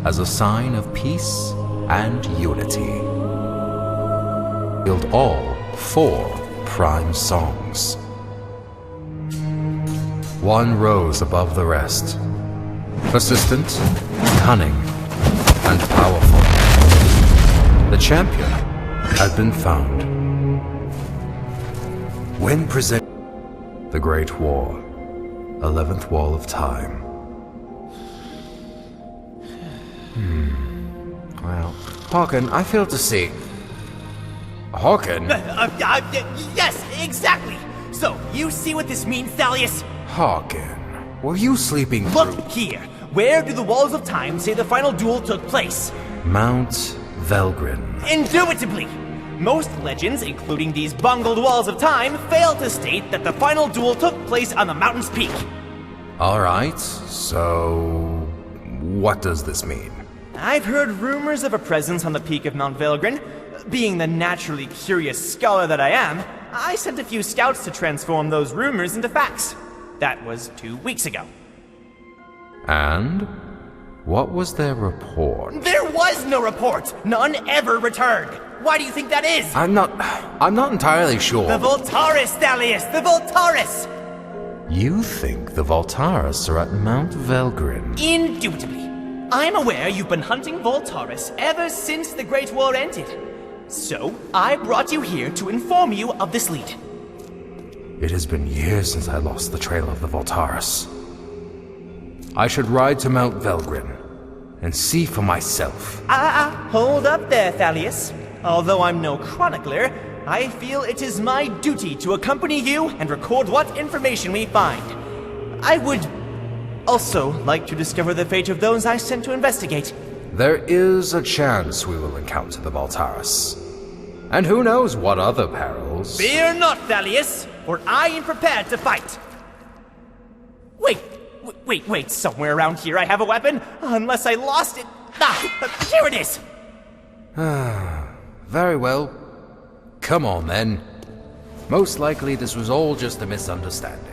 as a sign of peace and unity. Build all 4 prime songs. One rose above the rest, persistent, cunning, and powerful. The champion had been found. When present the Great War, 11th Wall of Time. Well, Harkin, I fail to see. Harkin? Yes, exactly! So, you see what this means, Thalius? Harkin, were you sleeping Look through here! Where do the Walls of Time say the final duel took place? Mount Velgrin? Indubitably! Most legends, including these bungled Walls of Time, fail to state that the final duel took place on the mountain's peak. Alright, so what does this mean? I've heard rumors of a presence on the peak of Mount Velgrin. Being the naturally curious scholar that I am, I sent a few scouts to transform those rumors into facts. That was 2 weeks ago. And what was their report? There was no report! None ever returned! Why do you think that is? I'm not entirely sure. The Voltaris, Thalius! The Voltaris! You think the Voltaris are at Mount Velgrin? Indubitably. I'm aware you've been hunting Voltaris ever since the Great War ended. So, I brought you here to inform you of this lead. It has been years since I lost the trail of the Voltaris. I should ride to Mount Velgrin and see for myself. Hold up there, Thalius. Although I'm no chronicler, I feel it is my duty to accompany you and record what information we find. I would also like to discover the fate of those I sent to investigate. There is a chance we will encounter the Voltaris. And who knows what other perils. Fear not, Thalius, for I am prepared to fight. Wait, somewhere around here I have a weapon, unless I lost it. Here it is! Very well. Come on, then. Most likely this was all just a misunderstanding.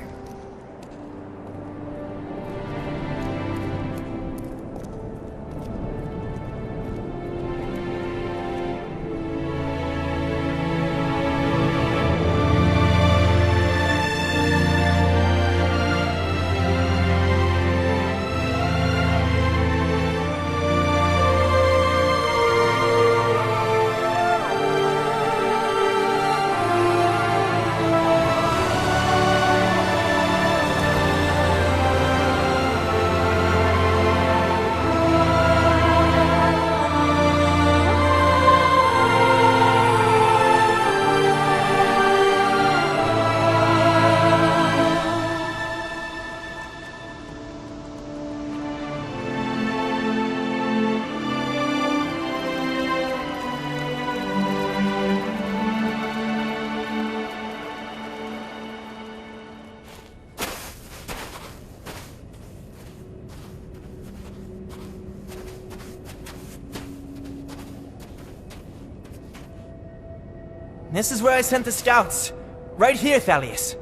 This is where I sent the scouts. Right here, Thalius.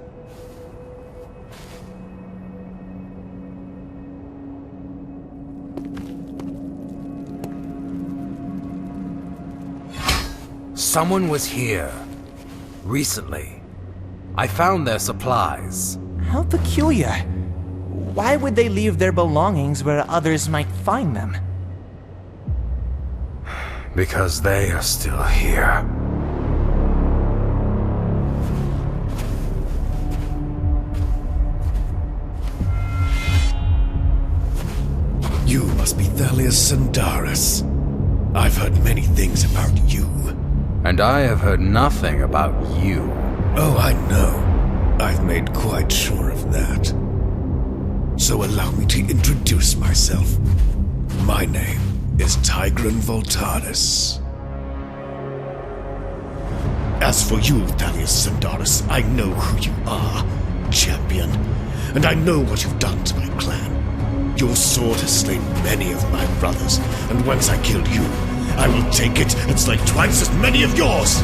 Someone was here. Recently. I found their supplies. How peculiar. Why would they leave their belongings where others might find them? Because they are still here. You must be Talleusa Senidaris. I've heard many things about you. And I have heard nothing about you. Oh, I know. I've made quite sure of that. So allow me to introduce myself. My name is Tigran Voltaris. As for you, Talleusa Senidaris, I know who you are, champion. And I know what you've done to my clan. Your sword has slain many of my brothers, and once I kill you, I will take it and slay twice as many of yours!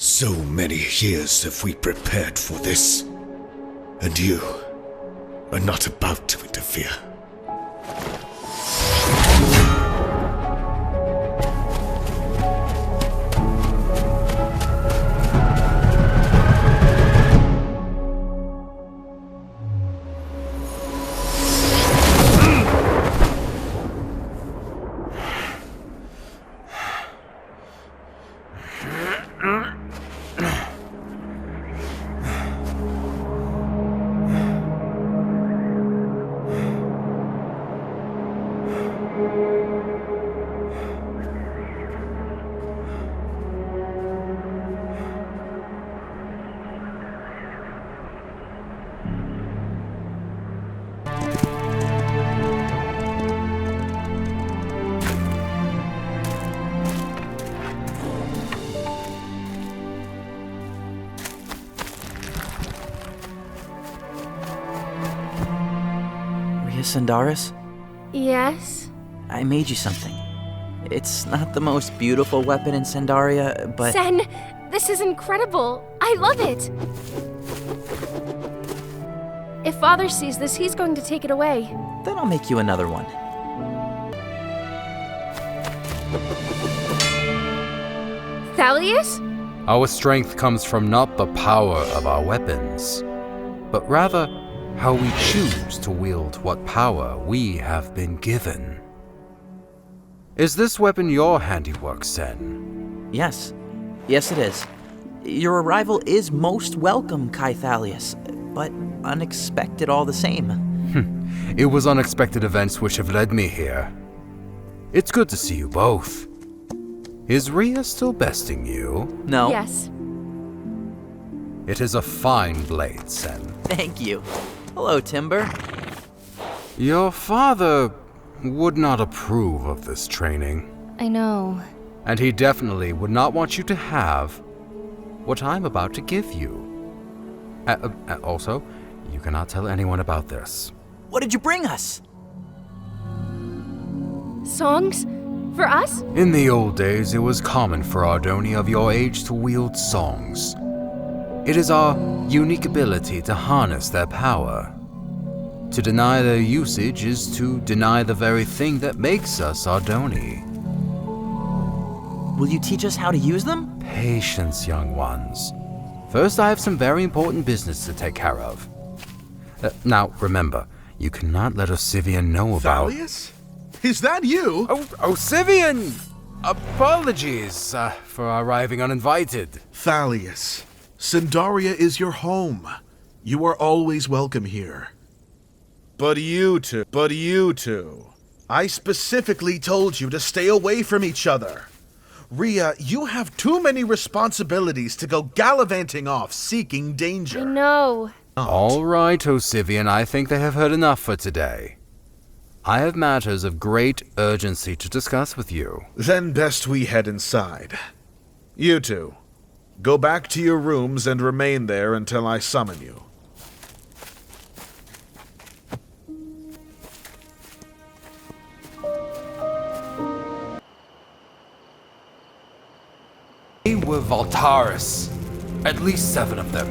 So many years have we prepared for this, and you are not about to interfere. Sенdaris? Yes? I made you something. It's not the most beautiful weapon in Sendaria, but... Sen, this is incredible. I love it. If Father sees this, he's going to take it away. Then I'll make you another one. Thalius? Our strength comes from not the power of our weapons, but rather how we choose to wield what power we have been given. Is this weapon your handiwork, Sen? Yes. Yes, it is. Your arrival is most welcome, Kai Thalius, but unexpected all the same. It was unexpected events which have led me here. It's good to see you both. Is Rhea still besting you? No. Yes. It is a fine blade, Sen. Thank you. Hello, Timber. Your father would not approve of this training. I know. And he definitely would not want you to have what I'm about to give you. Also, you cannot tell anyone about this. What did you bring us? Songs? For us? In the old days, it was common for Ardoni of your age to wield songs. It is our unique ability to harness their power. To deny their usage is to deny the very thing that makes us Ardoni. Will you teach us how to use them? Patience, young ones. First, I have some very important business to take care of. Now, remember, you cannot let Osivian know about... Thalius? Is that you? Oh, Osivian! Apologies for arriving uninvited. Thalius, Sendaria is your home. You are always welcome here. But you two. I specifically told you to stay away from each other. Rhea, you have too many responsibilities to go gallivanting off seeking danger. I know. All right, Osivian, I think they have heard enough for today. I have matters of great urgency to discuss with you. Then best we head inside. You two, go back to your rooms and remain there until I summon you. They were Voltaris. At least 7 of them.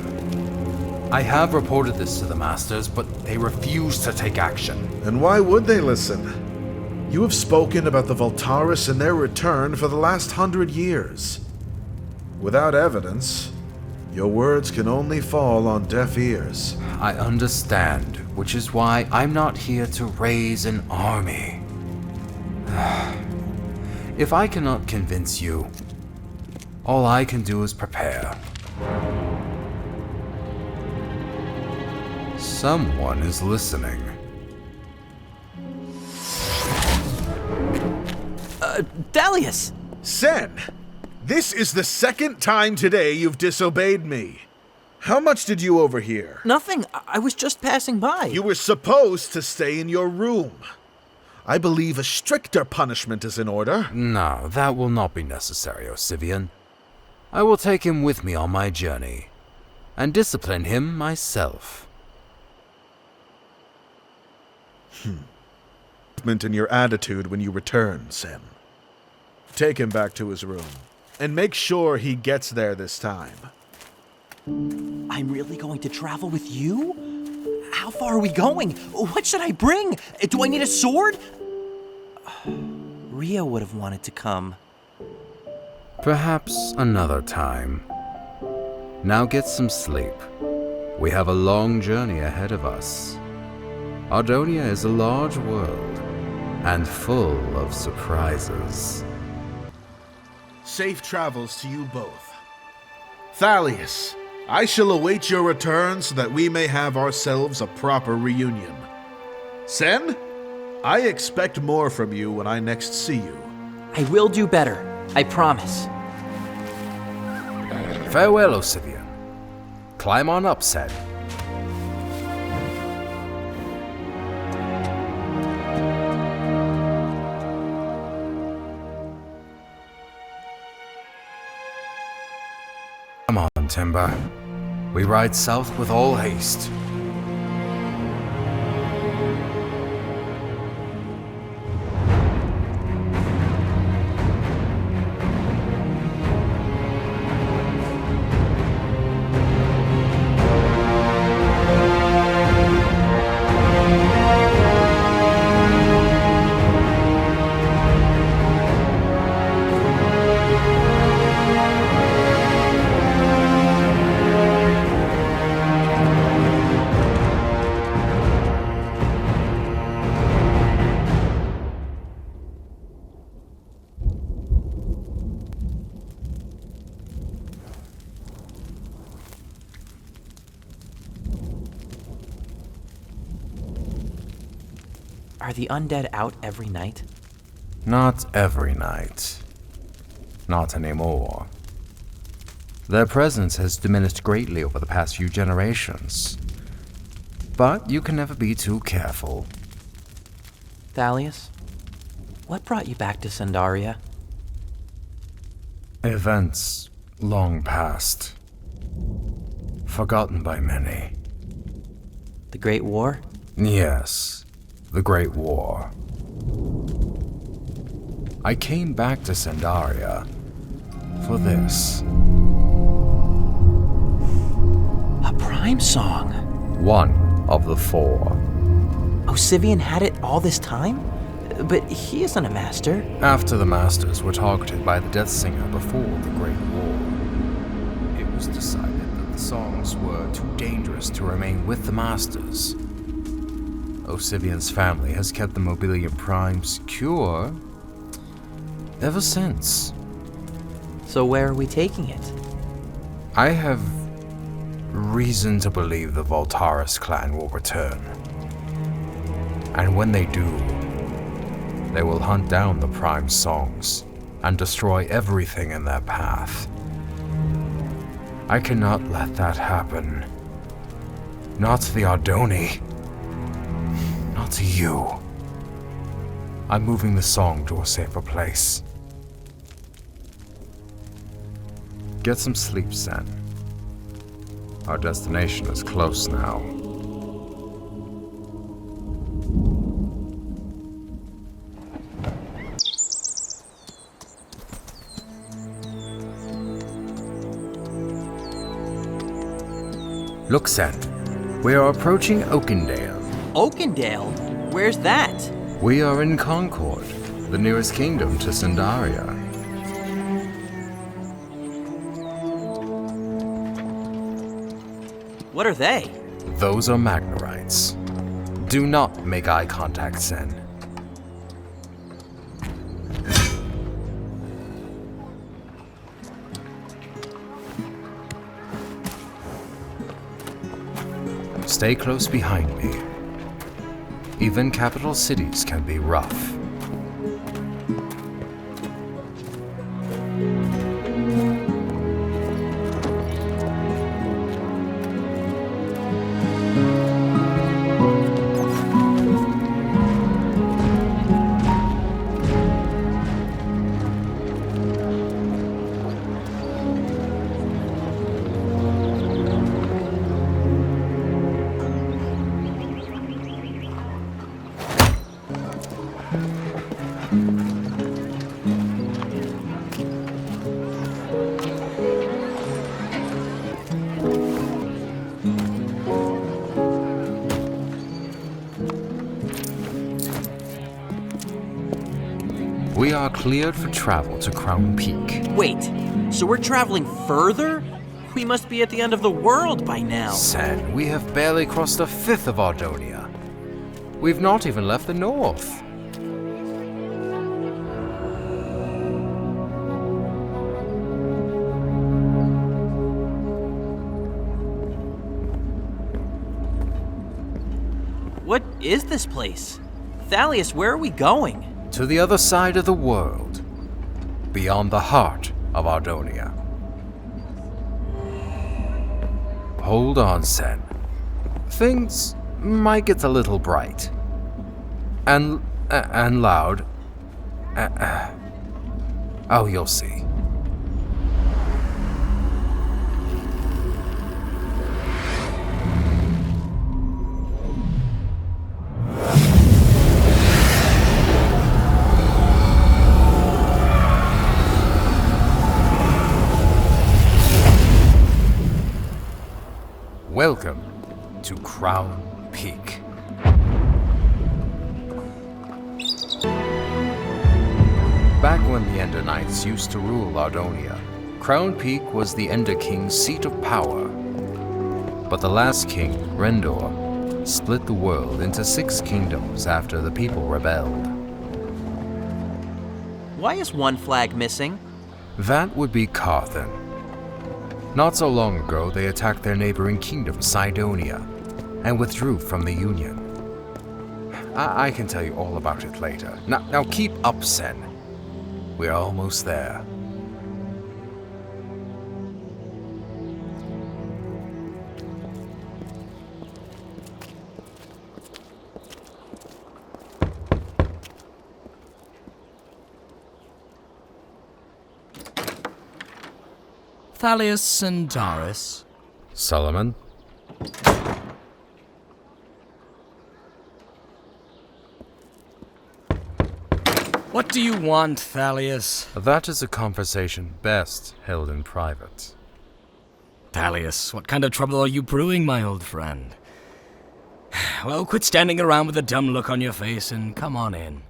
I have reported this to the Masters, but they refuse to take action. And why would they listen? You have spoken about the Voltaris and their return for the last 100 years. Without evidence, your words can only fall on deaf ears. I understand, which is why I'm not here to raise an army. If I cannot convince you, all I can do is prepare. Someone is listening. Thalius! Sen, this is the second time today you've disobeyed me. How much did you overhear? Nothing. I was just passing by. You were supposed to stay in your room. I believe a stricter punishment is in order. No, that will not be necessary, Osivian. I will take him with me on my journey, and discipline him myself. In your attitude when you return, Sen. Take him back to his room. And make sure he gets there this time. I'm really going to travel with you? How far are we going? What should I bring? Do I need a sword? Ria would have wanted to come. Perhaps another time. Now get some sleep. We have a long journey ahead of us. Ardonia is a large world and full of surprises. Safe travels to you both. Thalius, I shall await your return so that we may have ourselves a proper reunion. Sen, I expect more from you when I next see you. I will do better. I promise. Farewell, Osivian. Climb on up, Sen. Come on, Timber. We ride south with all haste. Are the undead out every night? Not every night. Not anymore. Their presence has diminished greatly over the past few generations. But you can never be too careful. Thalius, what brought you back to Sendaria? Events long past. Forgotten by many. The Great War? Yes, the Great War. I came back to Sendaria for this. A prime song? One of the four. Osivian had it all this time? But he isn't a master. After the Masters were targeted by the Death Singer before the Great War, it was decided that the songs were too dangerous to remain with the Masters. Osivian's family has kept the Mobilium Prime secure ever since. So where are we taking it? I have reason to believe the Voltaris clan will return. And when they do, they will hunt down the Prime songs and destroy everything in their path. I cannot let that happen. Not to the Ardoni. Not to you. I'm moving the song to a safer place. Get some sleep, Sen. Our destination is close now. Look, Sen. We are approaching Oakendale. Oakendale? Where's that? We are in Concord, the nearest kingdom to Sendaria. What are they? Those are Magnerites. Do not make eye contact, Sen. Stay close behind me. Even capital cities can be rough. are cleared for travel to Crown Peak. Wait, so we're traveling further? We must be at the end of the world by now. Sen, we have barely crossed a fifth of Ardonia. We've not even left the north. What is this place? Thalius, where are we going? To the other side of the world, beyond the heart of Ardonia. Hold on, Sen. Things might get a little bright. And loud. Oh, you'll see. Welcome to Crown Peak. Back when the Ender Knights used to rule Ardonia, Crown Peak was the Ender King's seat of power. But the last king, Rendor, split the world into 6 kingdoms after the people rebelled. Why is one flag missing? That would be Carthan. Not so long ago, they attacked their neighboring kingdom, Cydonia, and withdrew from the Union. I can tell you all about it later. Now keep up, Sen. We're almost there. Talleusa Sенdaris. Solomon? What do you want, Talleus? That is a conversation best held in private. Talleus, what kind of trouble are you brewing, my old friend? Well, quit standing around with a dumb look on your face and come on in.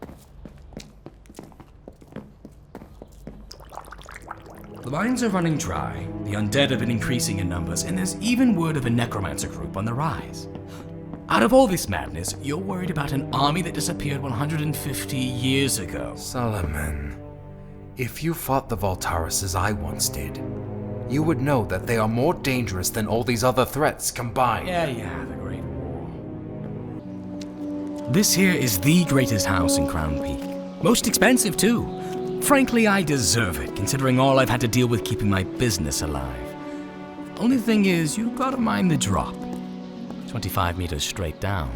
The mines are running dry, the undead have been increasing in numbers, and there's even word of a necromancer group on the rise. Out of all this madness, you're worried about an army that disappeared 150 years ago. Solomon, if you fought the Voltaris as I once did, you would know that they are more dangerous than all these other threats combined. Yeah, the Great War. This here is the greatest house in Crown Peak. Most expensive, too. Frankly, I deserve it, considering all I've had to deal with keeping my business alive. Only thing is, you've got to mind the drop. 25 meters straight down.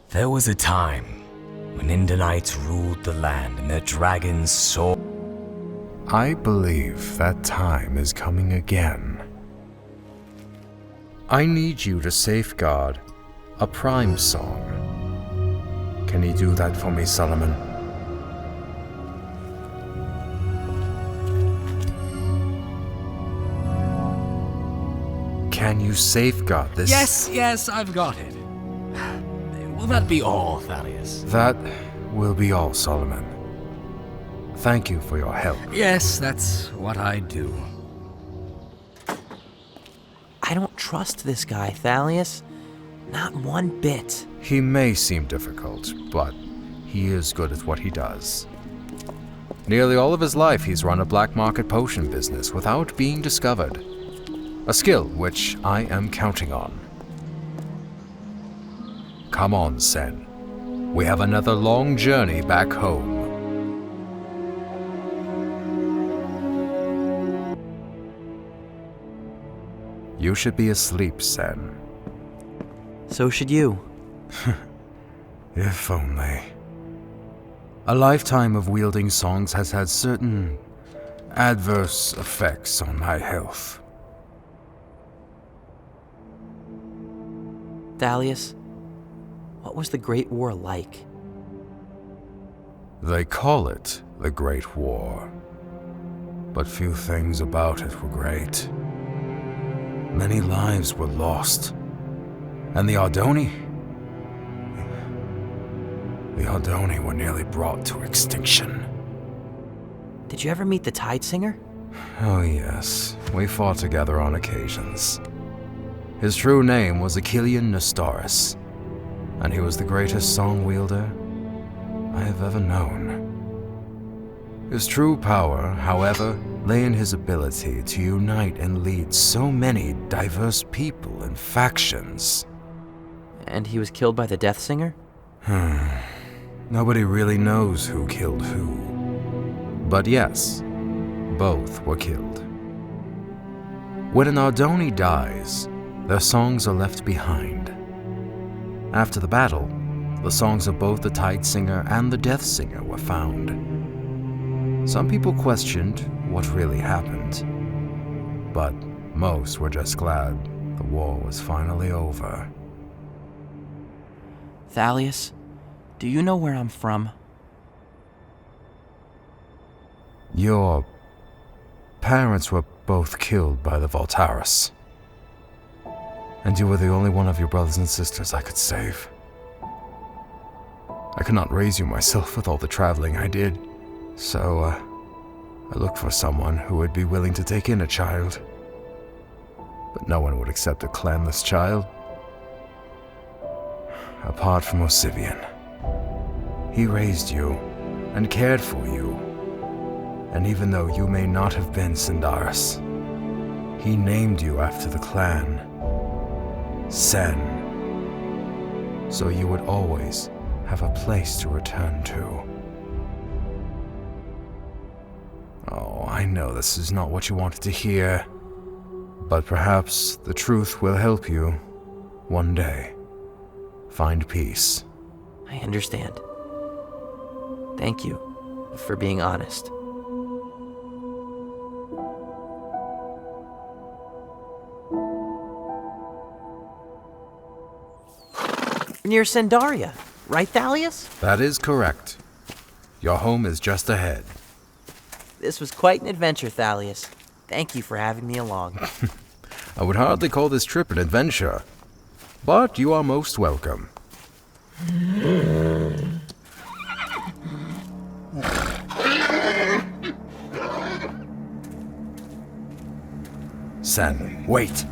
There was a time when Indanites ruled the land and their dragons soared. I believe that time is coming again. I need you to safeguard a prime song. Can you do that for me, Solomon? Can you safeguard this? Yes, I've got it. Will that be all, Thalius? That will be all, Solomon. Thank you for your help. Yes, that's what I do. I don't trust this guy, Thalius. Not one bit. He may seem difficult, but he is good at what he does. Nearly all of his life he's run a black market potion business without being discovered. A skill which I am counting on. Come on, Sen. We have another long journey back home. You should be asleep, Sen. So should you. If only. A lifetime of wielding songs has had certain adverse effects on my health. Thalius, what was the Great War like? They call it the Great War, but few things about it were great. Many lives were lost, and the Ardoni, the Ardoni were nearly brought to extinction. Did you ever meet the Tide Singer? Oh yes, we fought together on occasions. His true name was Achillean Nestoris, and he was the greatest song wielder I have ever known. His true power, however, lay in his ability to unite and lead so many diverse people and factions. And he was killed by the Death Singer? Nobody really knows who killed who. But yes, both were killed. When an Ardoni dies, their songs are left behind. After the battle, the songs of both the Tide Singer and the Death Singer were found. Some people questioned what really happened, but most were just glad the war was finally over. Thalius, do you know where I'm from? Your parents were both killed by the Voltaris, and you were the only one of your brothers and sisters I could save. I could not raise you myself with all the traveling I did, so I looked for someone who would be willing to take in a child. But no one would accept a clanless child. Apart from Osivian. He raised you and cared for you. And even though you may not have been Sendarius, he named you after the clan, Sen. So you would always have a place to return to. Oh, I know this is not what you wanted to hear, but perhaps the truth will help you one day find peace. I understand. Thank you for being honest. Near Sendaria, right, Thalius? That is correct. Your home is just ahead. This was quite an adventure, Thalius. Thank you for having me along. I would hardly call this trip an adventure, but you are most welcome. Sen, wait!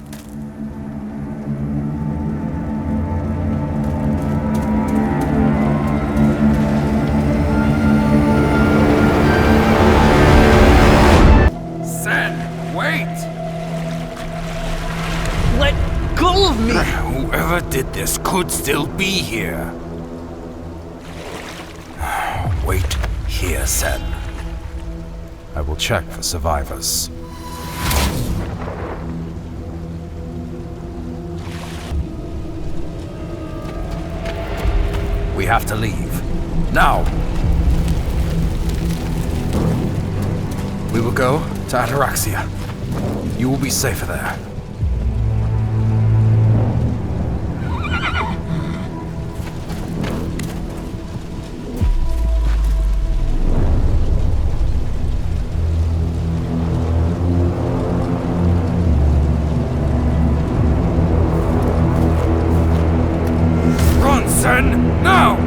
Whoever did this could still be here. Wait here, Sen. I will check for survivors. We have to leave. Now! We will go to Ataraxia. You will be safer there. Now!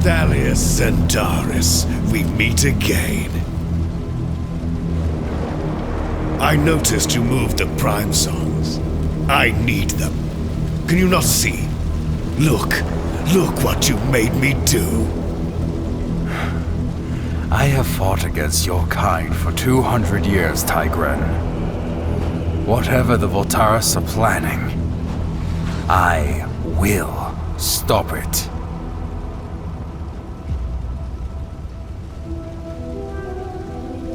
Tallieus Sentaris, we meet again. I noticed you moved the prime songs. I need them. Can you not see? Look what you made me do. I have fought against your kind for 200 years, Tigran. Whatever the Voltaris are planning, I will stop it.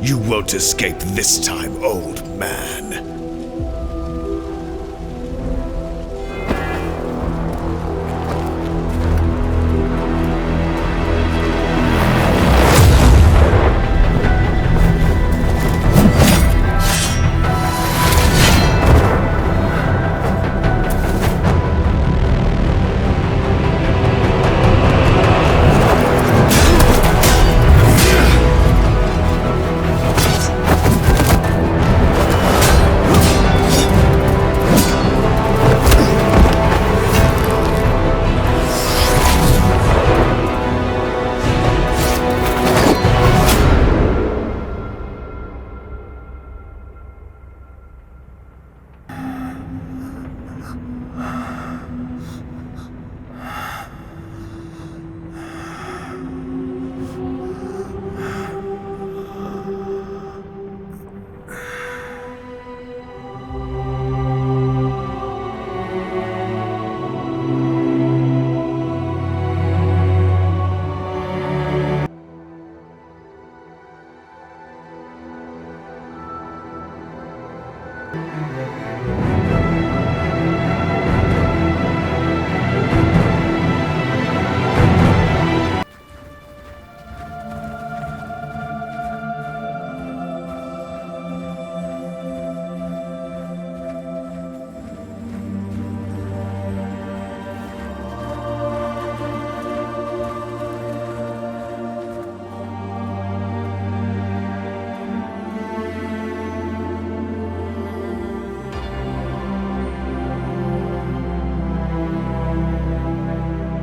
You won't escape this time, old man.